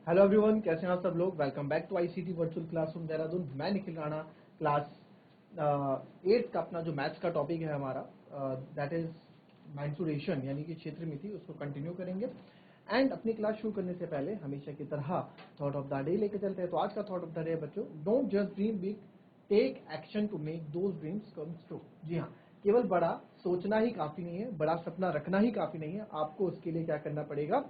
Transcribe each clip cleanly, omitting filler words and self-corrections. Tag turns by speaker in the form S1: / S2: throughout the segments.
S1: Hello everyone, कैसे हैं आप सब लोग। Welcome back to ICT virtual classroom Dehradun. मैं निखिल राणा। क्लास 8 का अपना जो मैथ्स का टॉपिक है हमारा, दैट इज मेंसुरेशन यानी कि क्षेत्रमिति, उसको कंटिन्यू करेंगे। एंड अपनी क्लास शुरू करने से पहले हमेशा की तरह थॉट ऑफ द डे लेके चलते हैं। तो आज का थॉट ऑफ द डे बच्चों, don't just dream big, take action to make those dreams comes true. जी हाँ, केवल बड़ा सोचना ही काफी नहीं है, बड़ा सपना रखना ही काफी नहीं है। आपको उसके लिए क्या करना पड़ेगा,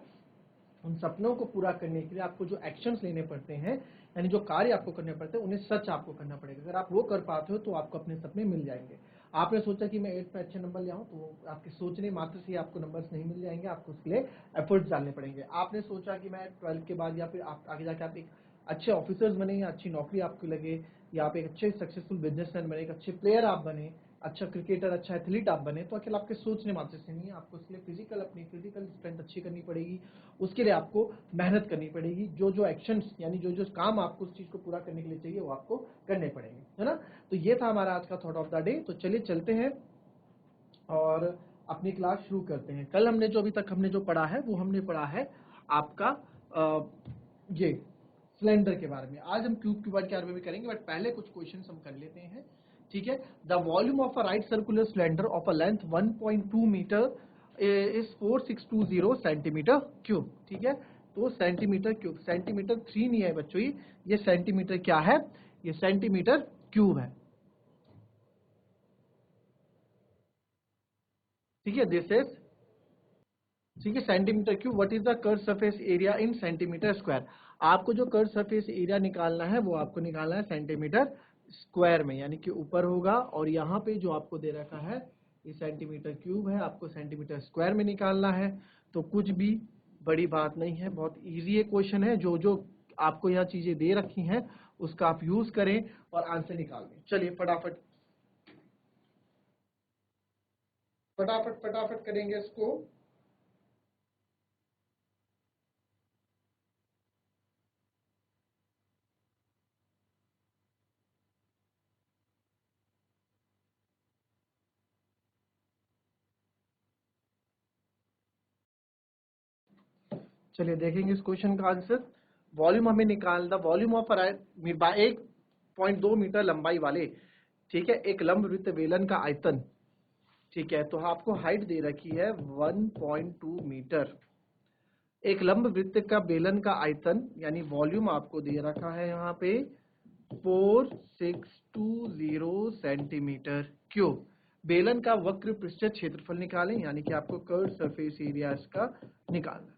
S1: उन सपनों को पूरा करने के लिए आपको जो एक्शंस लेने पड़ते हैं, यानी जो कार्य आपको करने पड़ते हैं, उन्हें सच आपको करना पड़ेगा। अगर आप वो कर पाते हो तो आपको अपने सपने मिल जाएंगे। आपने सोचा कि मैं 8 में अच्छे नंबर ले आऊं, तो आपके सोचने मात्र से ही आपको नंबर्स नहीं मिल जाएंगे, आपको उसके लिए एफर्ट्स डालने पड़ेंगे। आपने सोचा कि मैं 12th के बाद या फिर आप आगे जाके आप एक अच्छे ऑफिसर्स बने या अच्छी नौकरी आपको लगे, या आप एक अच्छे सक्सेसफुल बिजनेसमैन बने, एक अच्छे प्लेयर आप बने, अच्छा क्रिकेटर, अच्छा एथलीट आप बने, तो अकेले आपके सोचने मात्र से नहीं है। आपको उसके लिए अपनी फिजिकल स्ट्रेंथ अच्छी करनी पड़ेगी। उसके लिए आपको मेहनत करनी पड़ेगी। जो जो एक्शंस यानी जो जो काम आपको उस चीज को पूरा करने के लिए चाहिए, वो आपको करने पड़ेंगे, है ना। तो ये था हमारा आज का थॉट ऑफ द डे। तो चलिए चलते हैं और अपनी क्लास शुरू करते हैं। कल हमने जो अभी तक हमने जो पढ़ा है, वो हमने पढ़ा है आपका ये सिलेंडर के बारे में। आज हम क्यूब के बारे में करेंगे, बट पहले कुछ क्वेश्चंस हम कर लेते हैं। ठीक है। The volume of a right circular cylinder of a length 1.2 metre is 4620 centimetre cube. ठीक है। तो सेंटीमीटर क्यूब, सेंटीमीटर 3 नहीं है बच्चों, ये सेंटीमीटर क्या है, ये सेंटीमीटर क्यूब है। ठीक है, दिस इज, ठीक है, centimetre cube. What is the curve surface area in centimetre square. आपको जो कर्व सरफेस एरिया निकालना है, वो आपको निकालना है सेंटीमीटर स्क्वायर में, यानी कि ऊपर होगा। और यहाँ पे जो आपको दे रखा है, ये सेंटीमीटर क्यूब है, आपको सेंटीमीटर स्क्वायर में निकालना है। तो कुछ भी बड़ी बात नहीं है, बहुत ईजी ये क्वेश्चन है। जो जो आपको यहाँ चीजें दे रखी हैं, उसका आप यूज करें और आंसर निकाल दें। चलिए फटाफट फटाफट फटाफट करेंगे इसको। चलिए देखेंगे इस क्वेश्चन का आंसर। वॉल्यूम हमें निकालना, वॉल्यूम ऑफ 1.2 मीटर लंबाई वाले, ठीक है, एक लंब वृत्त बेलन का आयतन। ठीक है, तो आपको हाइट दे रखी है 1.2 मीटर। एक लंब वृत्त का बेलन का आयतन यानी वॉल्यूम आपको दे रखा है यहाँ पे 4620 सेंटीमीटर क्यूब। बेलन का वक्र पृष्ठीय क्षेत्रफल निकालें, यानी कि आपको कर्व सरफेस एरिया इसका निकालना।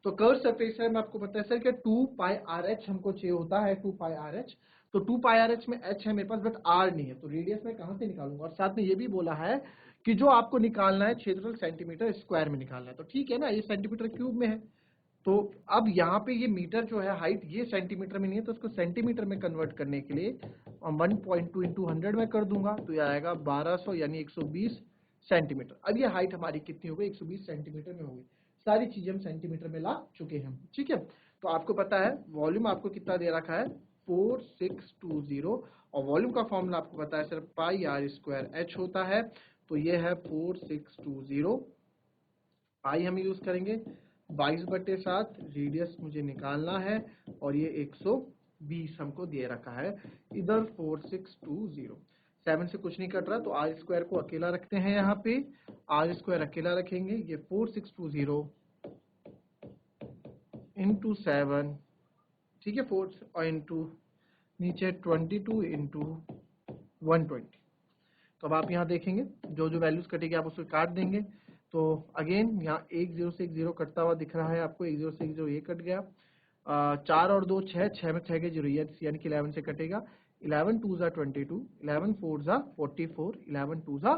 S1: तो कर्व सरफेस है, मैं आपको पता है सर कि 2 पाई आर एच हमको चाहिए होता है, 2 पाई आर एच। तो 2 पाई आर एच में एच है मेरे पास, बट आर नहीं है, तो रेडियस में कहां से निकालूंगा। और साथ में ये भी बोला है कि जो आपको निकालना है क्षेत्रफल सेंटीमीटर स्क्वायर में निकालना है। तो ठीक है ना, ये सेंटीमीटर क्यूब में है। तो अब यहाँ पे ये मीटर जो है हाइट, ये सेंटीमीटर में नहीं है, तो उसको सेंटीमीटर में कन्वर्ट करने के लिए 1.2 इंटू 100 में कर दूंगा, तो ये आएगा 1200 यानी 120 सेंटीमीटर। अब ये हाइट हमारी कितनी हो गई, 120 सेंटीमीटर में हो गई। सारी चीजें हम सेंटीमीटर में ला चुके हैं। ठीक है। तो आपको पता है वॉल्यूम आपको कितना दे रखा है, 4620, और वॉल्यूम का फॉर्मूला आपको पता है sir pi R square H होता है। तो ये है 4620, पाई हम यूज करेंगे 22/7, रेडियस मुझे निकालना है, और ये 120 हमको दे रखा है इधर 4620। 7 से कुछ नहीं कट रहा, तो आर स्क्वायर को अकेला रखते हैं यहाँ पे, आर स्क्वायर अकेला रखेंगे। ये 4620 इंटू 7, ठीक है, 4 और इंटू नीचे 22 इंटू 120। तो अब आप यहाँ देखेंगे जो जो वैल्यूज कटेगी आप उसको काट देंगे। तो अगेन यहाँ 1 0 से 1 0 कटता हुआ दिख रहा है आपको, 1 0 से 1 0 ये कट गया। 4 और 2 6, 6 में 6 के 0 यानी कि 11 से कटेगा। 11 2 जा 22, 11 4 जा 44, 11 2 जा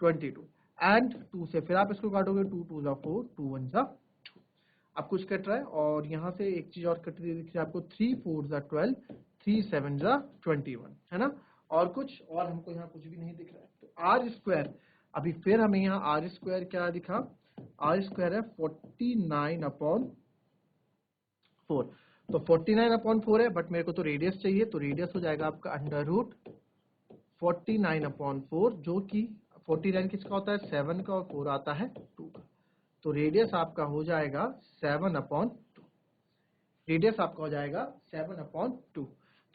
S1: 22, एंड 2 से फिर आप इसको काटोगे, 2 2 जा 4, 2 1 जा 2। अब कुछ कट रहा है, और यहाँ से एक चीज और कट रही दिख रही है आपको, 3 4 जा 12, 3 7 जा 21, है ना। और कुछ और हमको यहाँ कुछ भी नहीं दिख रहा है। तो आर स्क्वायर, अभी फिर हमें यहाँ आर स्क्वायर क्या दिखा, आर स्क्वायर है 49/4। तो 49/4 है, बट मेरे को तो रेडियस चाहिए, तो रेडियस हो जाएगा आपका √49/4, जो कि 49 किसका होता है, 7 का, और 4 आता है 2 का। तो रेडियस आपका हो जाएगा 7/2। रेडियस आपका हो जाएगा 7/2।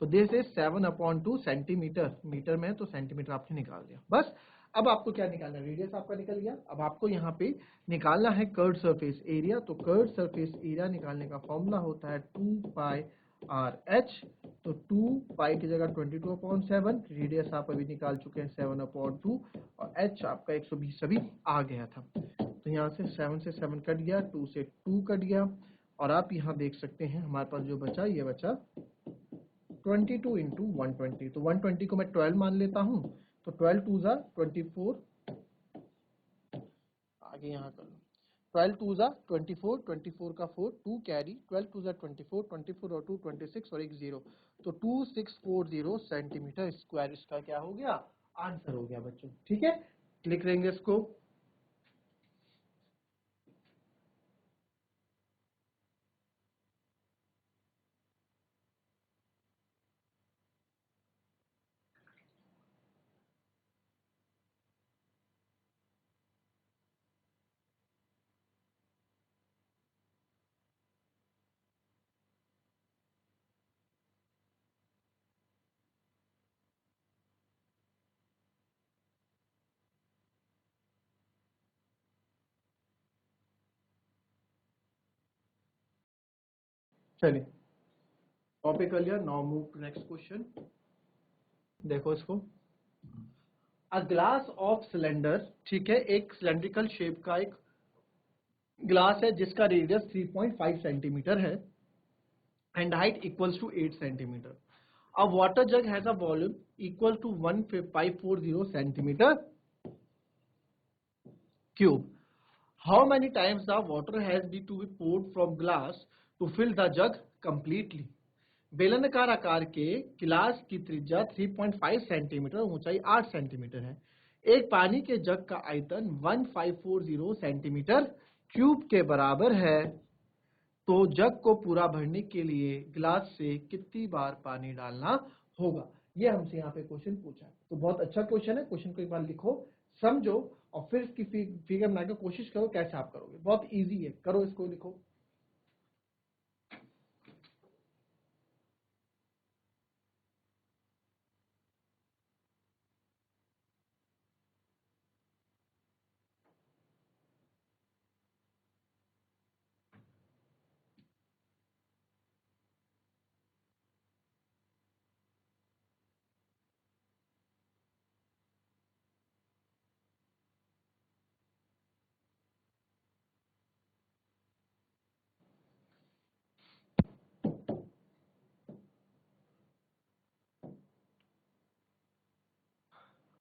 S1: तो दिस इज 7/2 सेंटीमीटर, मीटर में तो सेंटीमीटर आपने निकाल दिया। बस अब आपको क्या निकालना है, रेडियस आपका निकल गया। अब आपको यहाँ पे निकालना है कर्व्ड सरफेस एरिया। तो कर्व्ड सरफेस एरिया निकालने का फॉर्मूला होता है 2πr/h। तो 2π की जगह 22/7, रेडियस आप अभी निकाल चुके हैं 7/2 और h आपका 120 अभी आ गया था। तो यहाँ से 7 से 7 कट गया, 2 से 2 कट गया और आप यहाँ देख सकते हैं हमारे पास जो बचा ये बचा 22 इंटू 120। तो 120 को मैं 12 मान लेता हूँ। तो 12 2 जा 24, आगे यहाँ कर लो, 12 2 जा 24, 24 का 4, 2 कैरी, 12 2 जा 24, 24 और 2 26 और एक 0, तो 2640 सेंटीमीटर स्क्वायर इसका क्या हो गया, आंसर हो गया बच्चों। ठीक है, लिख लेंगे इसको। चलिए टॉपिक कर लिया, now move to next question. देखो इसको, अ ग्लास ऑफ सिलेंडर, ठीक है, एक सिलेंड्रिकल शेप का एक ग्लास है जिसका रेडियस 3.5 सेंटीमीटर है and height equals to 8 centimetre. A water jug has a volume equal to 1540 centimetre cube. How many times the water has be to be poured from glass to fill the jug completely. बेलनाकार आकार के गिलास की त्रिज्या 3.5 centimetre, ऊंचाई 8 centimetre है। एक पानी के जग का आयतन 1540 सेंटीमीटर क्यूब के बराबर है। तो जग को पूरा भरने के लिए गिलास से कितनी बार पानी डालना होगा, ये हमसे यहाँ पे क्वेश्चन पूछा है। तो बहुत अच्छा क्वेश्चन है, क्वेश्चन को एक बार लिखो, समझो और फिर इसकी फिगर बनाने की कोशिश करो कैसे आप करोगे। बहुत इजी है, करो इसको, लिखो।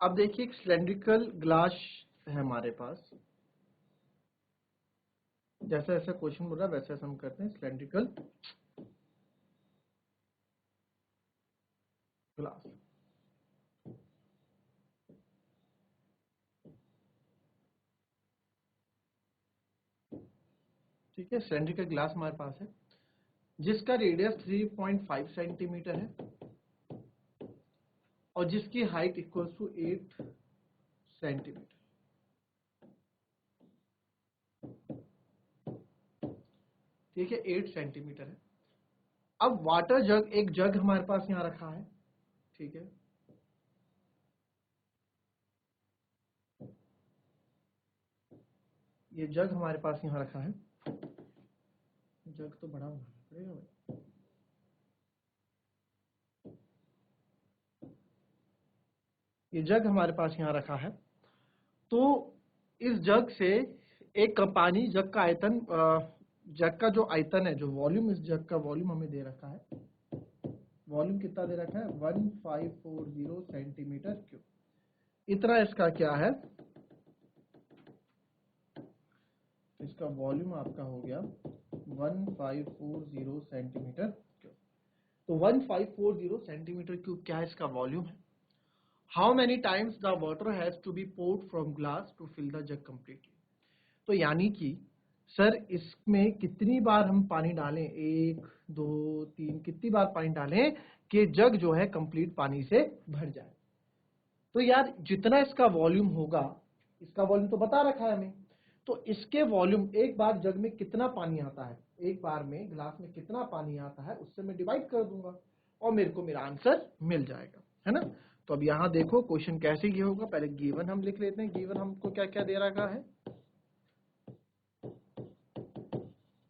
S1: अब देखिए एक सिलेंड्रिकल ग्लास है हमारे पास, जैसा ऐसा क्वेश्चन बोल रहा है वैसे ऐसा हम करते हैं, सिलेंड्रिकल ग्लास। ठीक है, सिलेंड्रिकल ग्लास हमारे पास है जिसका रेडियस 3.5 सेंटीमीटर है और जिसकी हाइट इक्वल्स टू 8 सेंटीमीटर। ठीक है, 8 सेंटीमीटर है। अब वाटर जग, एक जग हमारे पास यहाँ रखा है, ठीक है, ये जग हमारे पास यहाँ रखा है, जग तो बड़ा बनाना पड़ेगा भाई। ये जग हमारे पास यहाँ रखा है। तो इस जग से एक पानी जग का आयतन, जग का जो आयतन है, जो वॉल्यूम, इस जग का वॉल्यूम हमें दे रखा है, वॉल्यूम कितना दे रखा है 1540 सेंटीमीटर क्यूब। इतना इसका क्या है, इसका वॉल्यूम आपका हो गया 1540 सेंटीमीटर क्यूब। तो 1540 सेंटीमीटर क्यूब क्या है, इसका वॉल्यूम है। How many times the water has to be poured from glass to fill the jug completely. तो यानी कि सर इसमें कितनी बार हम पानी डालें, 1 2 3, कितनी बार पानी डालें कि जग जो है कंप्लीट पानी से भर जाए। तो यार जितना इसका वॉल्यूम होगा, इसका वॉल्यूम तो बता रखा है हमें, तो इसके वॉल्यूम, एक बार जग में कितना पानी आता है, एक बार में ग्लास में कितना पानी आता है, उससे मैं डिवाइड कर दूंगा और मेरे को मेरा आंसर मिल जाएगा, है ना। तो अब यहाँ देखो क्वेश्चन कैसे ये होगा, पहले गिवन हम लिख लेते हैं। गिवन हमको क्या क्या दे रखा है,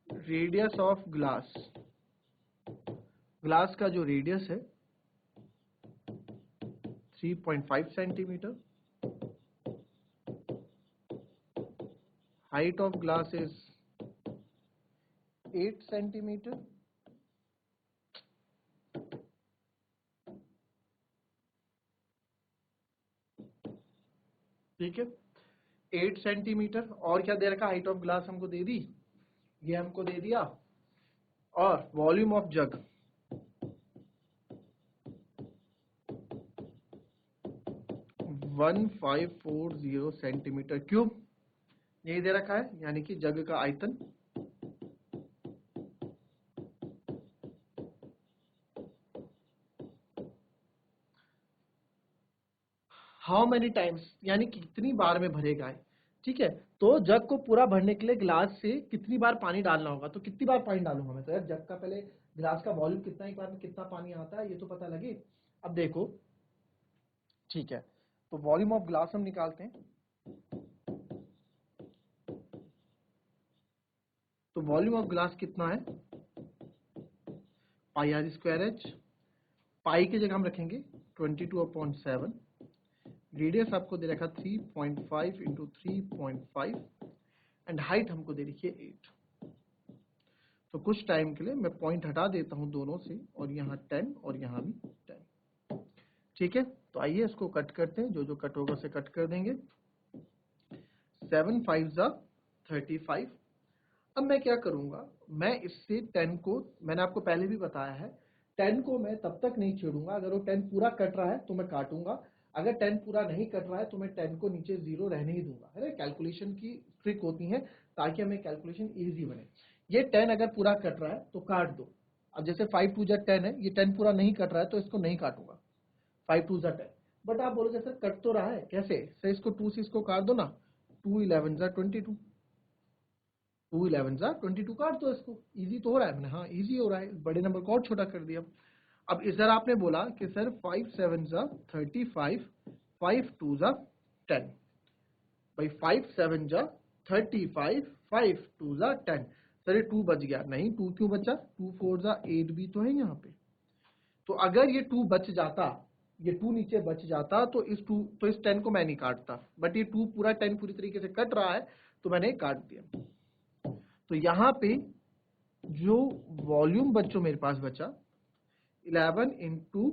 S1: रेडियस ऑफ ग्लास, ग्लास का जो रेडियस है 3.5 centimetre, height of glass is 8 centimetre, ठीक है 8 सेंटीमीटर। और क्या दे रखा, हाइट ऑफ ग्लास हमको दे दी, ये हमको दे दिया, और volume of jug 1540 centimetre cube, यही दे रखा है, यानी कि जग का आयतन। हाउ मेनी टाइम्स, यानी कि कितनी बार में भरेगा है, ठीक है। तो जग को पूरा भरने के लिए ग्लास से कितनी बार पानी डालना होगा, तो कितनी बार पानी डालूंगा मैं, तो यार जग का पहले ग्लास का वॉल्यूम कितना, एक बार में कितना पानी आता है ये तो पता लगे। अब देखो, ठीक है, तो वॉल्यूम ऑफ ग्लास हम निकालते हैं। तो वॉल्यूम ऑफ ग्लास कितना है, पाई आर स्क्वायर एच, पाई की जगह हम रखेंगे 22/7, रेडियस आपको दे रखा 3.5 इंटू 3.5 एंड हाइट हमको दे रखी है 8। तो कुछ टाइम के लिए मैं पॉइंट हटा देता हूं दोनों से, और यहाँ 10 और यहाँ भी 10, ठीक है। तो आइए इसको कट करते हैं, जो जो कट होगा उसे कट कर देंगे। 7 5 जा 35। अब मैं क्या करूंगा, मैं इससे 10 को, मैंने आपको पहले भी बताया है, 10 को मैं तब तक नहीं छेड़ूंगा, अगर वो 10 पूरा कट रहा है तो मैं काटूंगा, अगर 10 पूरा नहीं कट रहा है तो मैं 10 को नीचे 0 रहने ही दूंगा, है ना। कैलकुलेशन की ट्रिक होती है ताकि हमें कैलकुलेशन इजी बने। ये 10 अगर पूरा कट रहा है तो काट दो। अब जैसे 5 2 जा 10 है, ये 10 पूरा नहीं कट रहा है तो इसको नहीं काटूंगा, 5 2 जा 10। बट आप बोलोगे सर कट तो रहा है, कैसे, सर इसको 2 से इसको काट दो ना, 2 11 जा 22, 2 11 जा 22 काट दो इसको, इजी तो हो रहा है। मैंने हाँ इजी हो रहा है, बड़े नंबर को और छोटा कर दिया। अब इधर आपने बोला कि सर 5 7 जा 35, 5 2 जा 10, भाई 5 7 जा 35, 5 2 जा 10। सर ये 2 बच गया, नहीं 2 क्यों बचा, 2 4 जा 8 भी तो है यहाँ पे। तो अगर ये 2 बच जाता, ये 2 नीचे बच जाता तो इस 10 को मैं नहीं काटता, बट ये 2 पूरा 10 पूरी तरीके से कट रहा है तो मैंने काट दिया। तो यहाँ पे जो वॉल्यूम बच्चों मेरे पास बचा 11 इंटू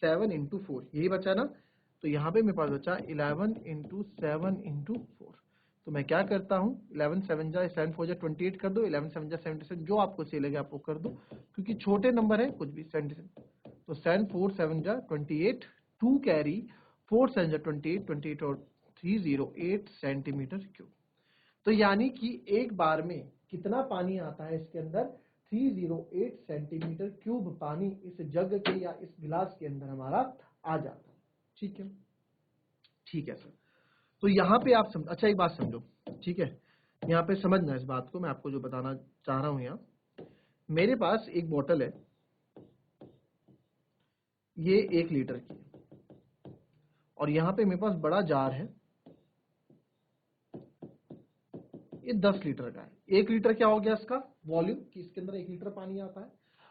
S1: 7 इंटू 4, यही बचा ना। तो यहाँ पे मेरे पास बचा 11 इंटू 7 इंटू 4। तो मैं क्या करता हूँ, 11 7 जा 7 4 जा 28 कर दो, 11 7 जा 77, जो आपको सही लगे आप वो कर दो, क्योंकि छोटे नंबर है कुछ भी 77। तो 7 4 7 जा 28, 2 कैरी, 4 7 जा 28, 28 और 308 सेंटीमीटर क्यूब। तो यानी कि एक बार में कितना पानी आता है इसके अंदर, 308 सेंटीमीटर क्यूब पानी इस जग के या इस गिलास के अंदर हमारा आ जाता है, ठीक है। ठीक है सर, तो यहाँ पे आप अच्छा एक बात समझो, ठीक है, यहाँ पे समझना इस बात को, मैं आपको जो बताना चाह रहा हूँ, यहाँ मेरे पास एक बोतल है, ये 1 लीटर की है, और यहाँ पे मेरे पास बड़ा जार है, ये 10 लीटर का है। 1 लीटर क्या हो गया इसका वॉल्यूम, कि इसके अंदर 1 लीटर पानी आता है,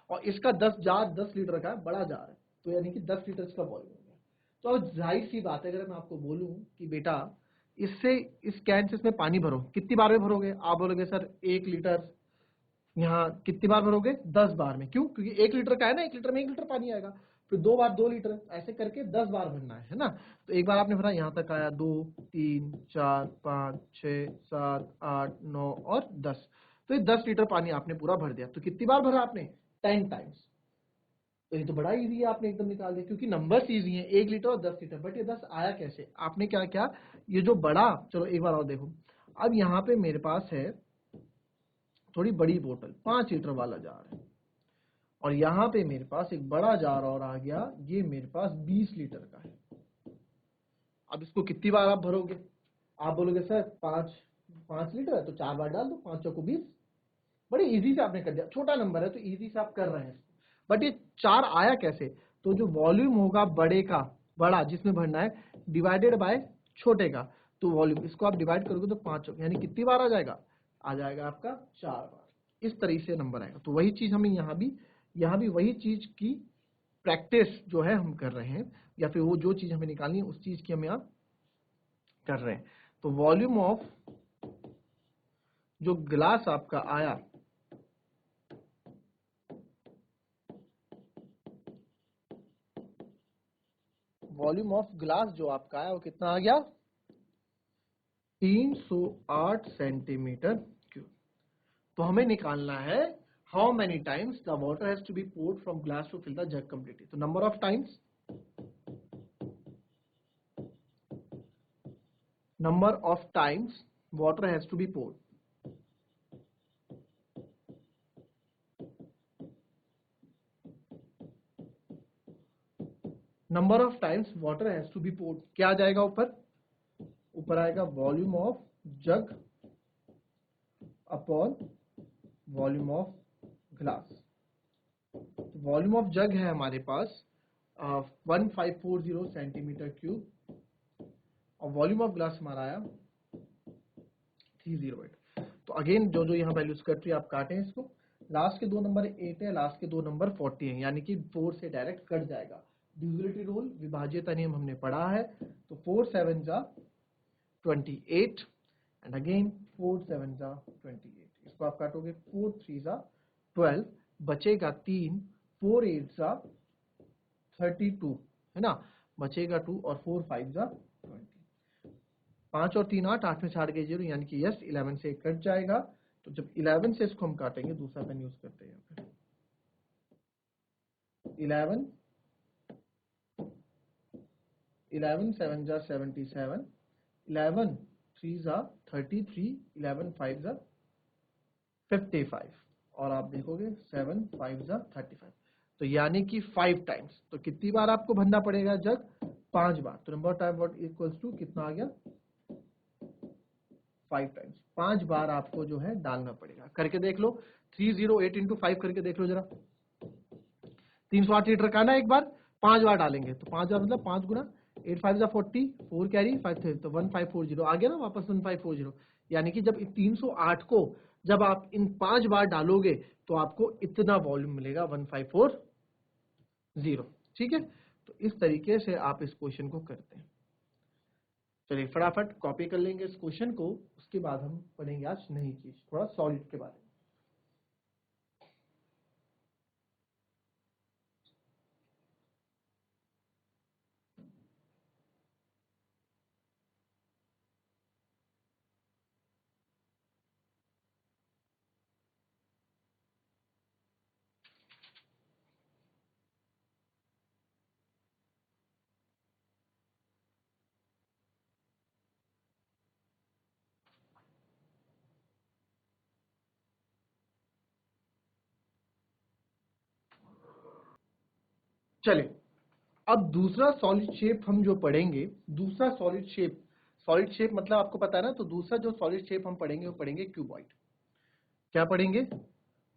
S1: और इसका 10 लीटर का है, बड़ा जार है, तो यानी कि 10 लीटर इसका वॉल्यूम हो गया। तो अब जाहिर सी बात है, अगर मैं आपको बोलूं कि बेटा इससे इस कैन से इसमें पानी भरो, कितनी बार में भरोगे, आप बोलोगे सर 1 लीटर, यहाँ कितनी बार भरोगे, 10 बार में। क्यों, क्योंकि 1 लीटर का है ना, 1 लीटर में 1 लीटर पानी आएगा, फिर 2 बार 2 लीटर, ऐसे करके 10 बार भरना है ना। तो एक बार आपने भरा, यहाँ तक आया 2 3 4 5 6 7 8 9 और 10, तो ये 10 लीटर पानी आपने पूरा भर दिया। तो कितनी बार भरा आपने, 10 टाइम्स। तो ये तो बड़ा इजी है, आपने एकदम निकाल दिया, क्योंकि नंबर्स इजी हैं, 1 लीटर और 10 लीटर। बट ये 10 आया कैसे, आपने क्या किया, ये जो बड़ा, चलो एक बार और देखो, अब यहाँ पे मेरे पास है थोड़ी बड़ी बोतल, 5 लीटर वाला जार है, और यहाँ पे मेरे पास एक बड़ा जार और आ गया, ये मेरे पास 20 लीटर का है। अब इसको कितनी बार आप भरोगे, आप बोलोगे सर 5 5 लीटर है तो 4 बार डाल दो, 5 चौको 20। बड़ी इजी से आपने कर दिया, छोटा नंबर है तो इजी से आप कर रहे हैं। बट ये 4 आया कैसे? तो जो वॉल्यूम होगा बड़े का, बड़ा जिसमें भरना है, डिवाइडेड बाय छोटे का, तो वॉल्यूम, इसको आप डिवाइड करोगे तो 5 यानी कितनी बार आ जाएगा? आ जाएगा आपका 4 बार। इस तरीके से नंबर आएगा। तो वही चीज हमें यहाँ भी वही चीज की प्रैक्टिस जो है हम कर रहे हैं, या फिर वो जो चीज हमें निकालनी है उस चीज की हम यहाँ कर रहे हैं। तो वॉल्यूम ऑफ जो ग्लास आपका आया, वॉल्यूम ऑफ ग्लास जो आपका आया वो कितना आ गया? 308 सेंटीमीटर क्यूब। तो हमें निकालना है how many times the water has to be poured from glass to fill the jug completely. तो number of times, water has to be poured, number of times water has to be poured, क्या आ जाएगा ऊपर? ऊपर आएगा volume of jug upon volume of glass. Volume of jug है हमारे पास 1540 सेंटीमीटर क्यूब, और वॉल्यूम ऑफ ग्लास हमारा आया 308। तो अगेन जो जो यहाँ वैल्यूज कट रही है आप काटें इसको। लास्ट के 2 नंबर 8 है, लास्ट के 2 नंबर 40 है, यानी कि 4 से डायरेक्ट कट जाएगा। डिविजिबिलिटी रूल, विभाज्यता नियम हमने पढ़ा है। तो 4 7 जा 28 एंड अगेन 4 7 जा 28, इसको आप काटोगे 4 3 जा 12, बचेगा 3, 4 8 जा 32, है ना, बचेगा 2 और 4 5 जा 20। 5 और 3 8, 8 में से 8 गए 0, यानी कि यस 11 से कट जाएगा। तो जब 11 से इसको हम काटेंगे, दूसरा पेन यूज करते हैं यहाँ पे, 11 7 जा 77, 11 3 जा 33, 11 5 जा 55, और आप देखोगे 7 5 जा 35। तो यानी कि 5 टाइम्स। तो कितनी बार आपको भरना पड़ेगा जग? 5 बार। तो number time what equals to कितना आ गया? 5 टाइम्स। 5 बार आपको जो है डालना पड़ेगा। करके देख लो, 308 इंटू 5 करके देख लो जरा। 308 लीटर का ना एक बार 5 बार डालेंगे, तो 5 बार मतलब 5 गुना 8 5 40, 4 कैरी 5 थे, तो 1540 आ गया ना वापस 1540। यानी कि जब 308 को जब आप इन 5 बार डालोगे तो आपको इतना वॉल्यूम मिलेगा 1540। ठीक है, तो इस तरीके से आप इस क्वेश्चन को करते हैं। चलिए फटाफट कॉपी कर लेंगे इस क्वेश्चन को, उसके बाद हम पढ़ेंगे आज नई चीज, थोड़ा सॉलिड के बारे में। चलिए अब दूसरा सॉलिड शेप हम जो पढ़ेंगे, दूसरा सॉलिड शेप मतलब आपको पता है ना, तो दूसरा जो सॉलिड शेप हम पढ़ेंगे वो पढ़ेंगे क्यूबॉइड। क्या पढ़ेंगे?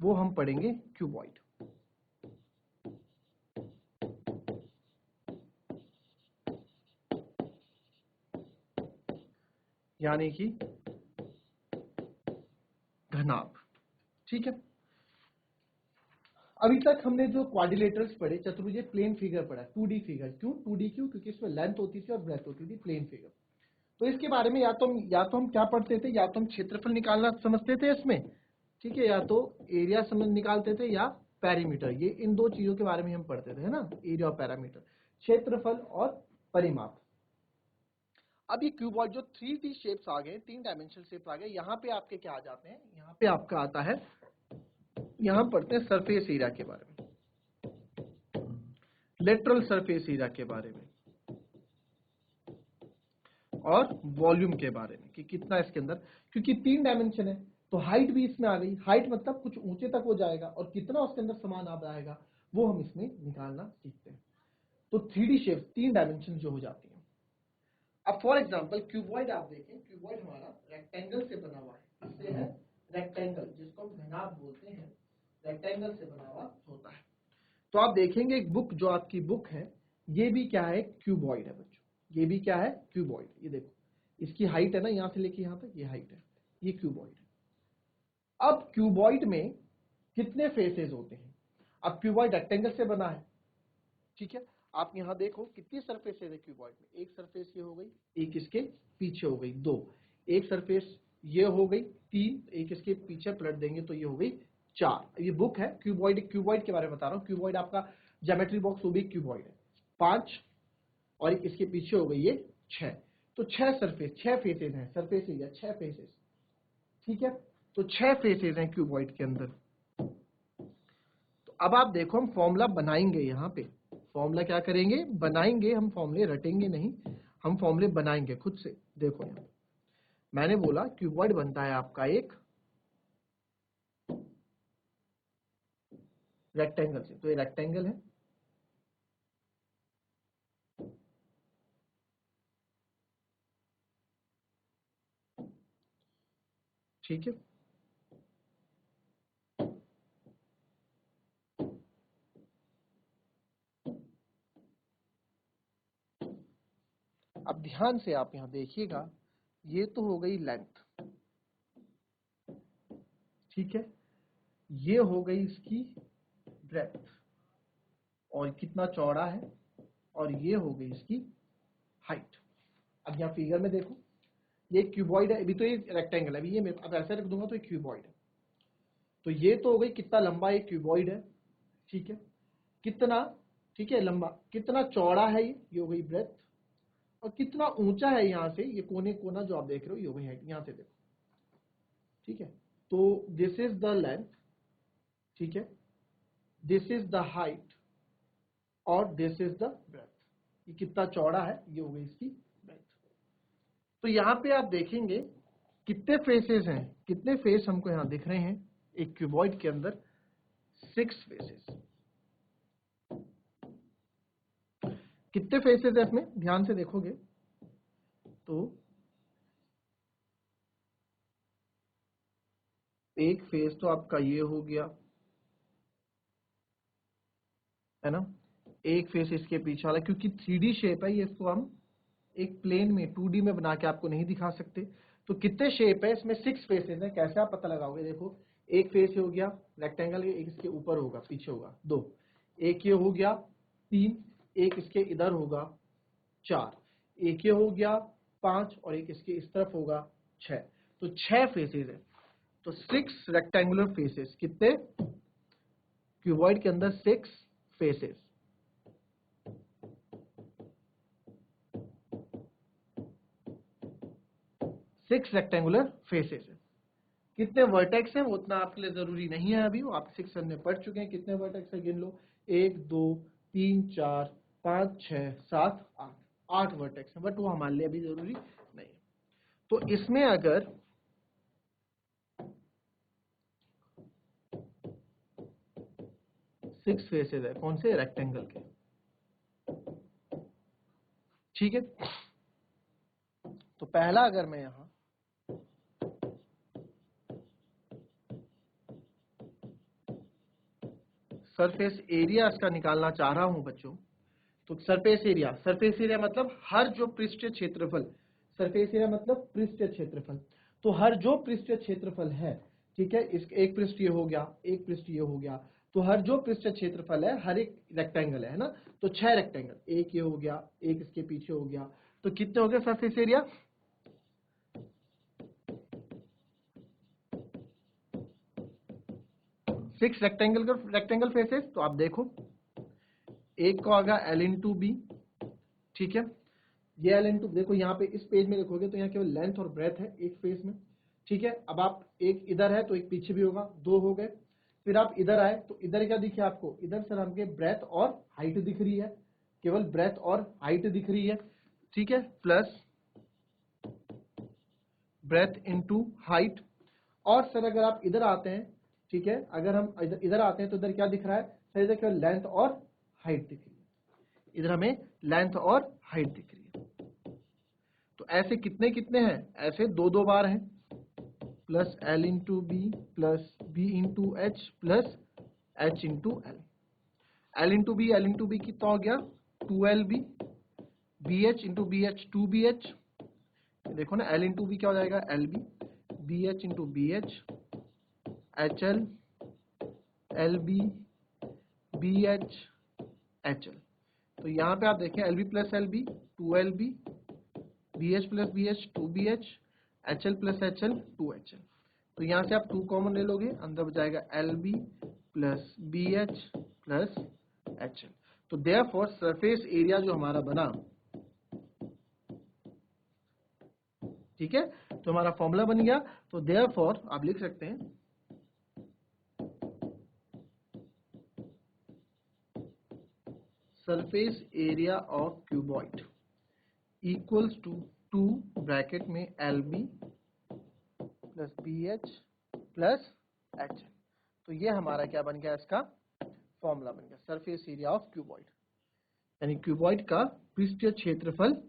S1: वो हम पढ़ेंगे क्यूबॉइड। यानी कि घनाभ। ठीक है, अभी तक हमने जो क्वाड्रिलेटरल्स पढ़े, चतुर्भुज प्लेन फिगर पढ़ा, 2D फिगर। क्यों 2D? क्योंकि इसमें लेंथ होती थी और ब्रेथ होती थी, प्लेन फिगर। तो इसके बारे में या तो हम क्या पढ़ते थे, या तो हम क्षेत्रफल निकालना समझते थे इसमें, ठीक है, या तो एरिया समझ निकालते थे, या पैरामीटर। ये इन दो चीजों के बारे में हम पढ़ते थे, है ना, एरिया और पैरामीटर, क्षेत्रफल और परिमाप। अब ये क्यूबॉइड जो 3D शेप्स आ गए, 3 डायमेंशनल शेप्स आ गए, यहाँ पे आपके क्या आ जाते हैं? यहाँ पे आपका आता है, यहाँ पढ़ते हैं सरफेस एरिया के बारे में, लेटरल सरफेस एरिया के बारे में, और वॉल्यूम के बारे में कि कितना इसके अंदर, क्योंकि 3 डायमेंशन है तो हाइट भी इसमें आ गई। हाइट मतलब कुछ ऊंचे तक हो जाएगा, और कितना उसके अंदर सामान आ जाएगा वो हम इसमें निकालना सीखते हैं। तो 3D शेप 3 डायमेंशन जो हो जाती है। अब फॉर एग्जांपल क्यूबॉइड आप देखें, क्यूबॉइड हमारा रेक्टेंगल से बना हुआ है, इससे है रेक्टेंगल, जिसको हम घनाभ बोलते हैं, रेक्टेंगल से बना हुआ होता है। तो आप देखेंगे एक बुक, जो आपकी बुक है, ये भी क्या है, क्यूबॉइड है बच्चों, ये भी क्या है, क्यूबॉइड। ये देखो, इसकी हाइट है ना, यहां से लेके यहां तक ये हाइट है, ये क्यूबॉइड है। अब क्यूबॉइड में कितने फेसेस होते हैं? अब क्यूबॉइड रेक्टेंगल से बना है, ठीक है। आप यहां देखो कितनी सरफेसेस है क्यूबॉइड में, एक सरफेस ये हो गई, एक इसके पीछे हो गई, दो, एक सरफेस ये हो गई, तीन, एक इसके पीछे पलट देंगे तो ये हो गई चार। ये बुक है क्यूबॉइड, क्यूबॉइड के बारे में बता रहा हूँ। क्यूबॉइड आपका ज्योमेट्री बॉक्स वो भी क्यूबॉइड है, पांच, और एक इसके पीछे हो गई ये छह। तो छह सरफेस, छह फेसेस हैं, सरफेस एरिया छह फेसेस, ठीक है। तो छह फेसेस हैं क्यूबॉइड के अंदर। तो अब आप देखो, हम फॉर्मूला बनाएंगे, यहाँ पे फॉर्मूला क्या करेंगे, बनाएंगे। हम फॉर्मूले रटेंगे नहीं, हम फॉर्मूले बनाएंगे खुद से। देखो यहाँ मैंने बोला क्यूबॉइड बनता है आपका एक रेक्टेंगल से, तो ये रेक्टेंगल है, ठीक है। अब ध्यान से आप यहां देखिएगा, ये तो हो गई लेंथ, ठीक है, ये हो गई इसकी ब्रेथ, और कितना चौड़ा है, और ये हो गई इसकी हाइट। अब यहाँ फिगर में देखो, ये क्यूबॉइड है, अभी तो ये रेक्टेंगल है, अभी ये मैं अब ऐसे रख दूंगा तो ये क्यूबॉइड है। तो ये तो हो गई कितना लंबा ये क्यूबॉइड है, ठीक है, कितना, ठीक है, लंबा, कितना चौड़ा है ये हो गई ब्रेथ, और कितना ऊंचा है यहाँ से, ये कोने कोना जो आप देख रहे हो ये हो गई हाइट, यहाँ से देखो, ठीक है। तो दिस इज द लेंथ, ठीक है, दिस इज द हाइट, और दिस इज द ब्रेथ। ये कितना चौड़ा है, ये हो गई इसकी ब्रेथ। तो यहाँ पे आप देखेंगे कितने फेसेस हैं, कितने फेस हमको यहाँ दिख रहे हैं एक क्यूबॉइड के अंदर, 6 फेसेस। कितने फेसेस है इसमें, ध्यान से देखोगे तो एक फेस तो आपका ये हो गया, है ना, एक फेस इसके पीछे वाला, क्योंकि 3D शेप है ये, इसको हम एक प्लेन में 2D में बना के आपको नहीं दिखा सकते। तो कितने शेप है इसमें, 6 फेसेस है। कैसे आप पता लगाओगे, देखो एक फेस हो गया रेक्टेंगल, एक इसके ऊपर होगा, पीछे होगा, दो, एक ये हो गया, तीन, एक इसके इधर होगा, चार, एक ये हो गया, पांच, और एक इसके इस तरफ होगा, छह। तो 6 फेसेस है। तो 6 रेक्टेंगुलर फेसेस, कितने क्यूबॉइड के अंदर, 6 फेसेस, 6 रेक्टेंगुलर फेसेस है। कितने वर्टेक्स हैं वो उतना आपके लिए जरूरी नहीं है, अभी वो आप 6 में पढ़ चुके हैं। कितने वर्टेक्स है गिन लो, 1 2 3 4 5 6 7 8, 8 वर्टेक्स है, बट वो हमारे लिए अभी जरूरी नहीं है। तो इसमें अगर सिक्स फेसेस है, कौन से, रेक्टेंगल के, ठीक है। तो पहला अगर मैं यहां सरफेस एरिया इसका निकालना चाह रहा हूं बच्चों, तो सरफेस एरिया, सरफेस एरिया मतलब हर जो पृष्ठीय क्षेत्रफल, सरफेस एरिया मतलब पृष्ठीय क्षेत्रफल। तो हर जो पृष्ठीय क्षेत्रफल है, ठीक है, इस एक पृष्ठ ये हो गया, एक पृष्ठ ये हो गया, तो हर जो पृष्ठीय क्षेत्रफल है, हर एक रेक्टेंगल है ना, तो 6 रेक्टेंगल, एक ये हो गया, एक इसके पीछे हो गया, तो कितने हो गए सरफेस एरिया, 6 रेक्टेंगल फेसेस। तो आप देखो, एक का होगा L/B, ठीक है, ये L/, देखो यहाँ पे इस पेज में देखोगे तो यहाँ केवल लेंथ और ब्रेथ है एक फेस में, ठीक है। अब आप एक इधर है तो एक पीछे भी होगा, 2 हो गए। फिर आप इधर आए तो इधर क्या दिखे आपको, इधर सर हमके ब्रेथ और हाइट दिख रही है, केवल ब्रेथ और हाइट दिख रही है, ठीक है, प्लस ब्रेथ इनटू हाइट। और सर अगर आप इधर आते हैं, ठीक है, अगर हम इधर आते हैं तो इधर क्या दिख रहा है सर, इधर केवल लेंथ और हाइट दिख रही है, इधर हमें लेंथ और हाइट दिख रही है। ऐसे कितने कितने हैं, ऐसे दो दो बार हैं, plus L into B plus B into H plus H into L. L into B कितना हो गया 2LB, B H into B H 2BH। देखो ना L इंटू बी क्या हो जाएगा LB, B H into B H HL LB BH HL। तो यहाँ पे आप देखें LB plus LB 2LB, BH plus BH 2BH, HL plus HL 2HL। तो यहाँ से आप 2 कॉमन ले लोगे, अंदर बचाएगा LB plus BH plus HL। तो देयरफॉर सरफेस एरिया जो हमारा बना, ठीक है, तो हमारा फॉर्मूला बन गया। तो देयरफॉर आप लिख सकते हैं surface area of cuboid equals to 2 bracket में LB plus BH plus HL। तो ये हमारा क्या बन गया, इसका फॉर्मूला बन गया सरफेस एरिया ऑफ क्यूबॉइड, यानी क्यूबॉइड का पृष्ठीय क्षेत्रफल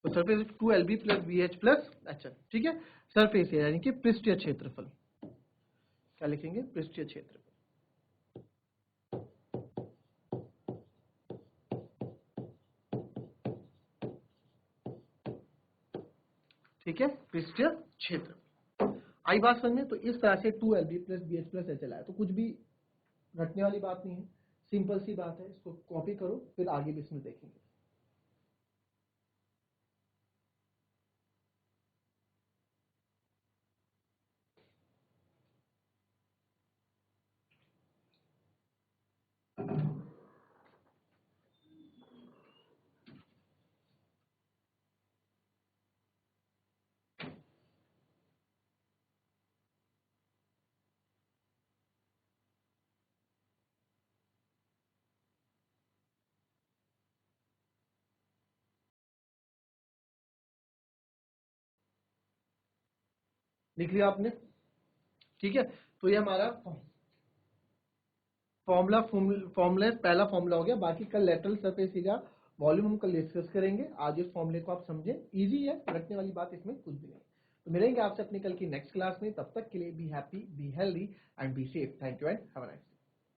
S1: तो surface 2LB plus BH plus HL। ठीक है, सरफेस एरिया यानी कि पृष्ठीय क्षेत्रफल, क्या लिखेंगे पृष्ठीय क्षेत्रफल। ठीक है, पृष्ठीय क्षेत्रफल। आई बात समझ में। तो इस तरह से 2LB plus BH plus HL आया, तो कुछ भी रटने वाली बात नहीं है, सिंपल सी बात है। इसको कॉपी करो, फिर आगे भी इसमें देखेंगे। लिख लिया आपने, ठीक है। तो ये हमारा फॉर्मूला पहला फॉर्मूला हो गया। बाकी कल लेटरल सरफेस एरिया वॉल्यूम हम कल डिस्कस करेंगे। आज इस फॉर्मूले को आप समझे, इजी है, रटने वाली बात इसमें कुछ भी नहीं। तो मिलेंगे आपसे अपनी कल की नेक्स्ट क्लास में। तब तक के लिए be happy, be healthy and be safe. Thank you and have a nice day.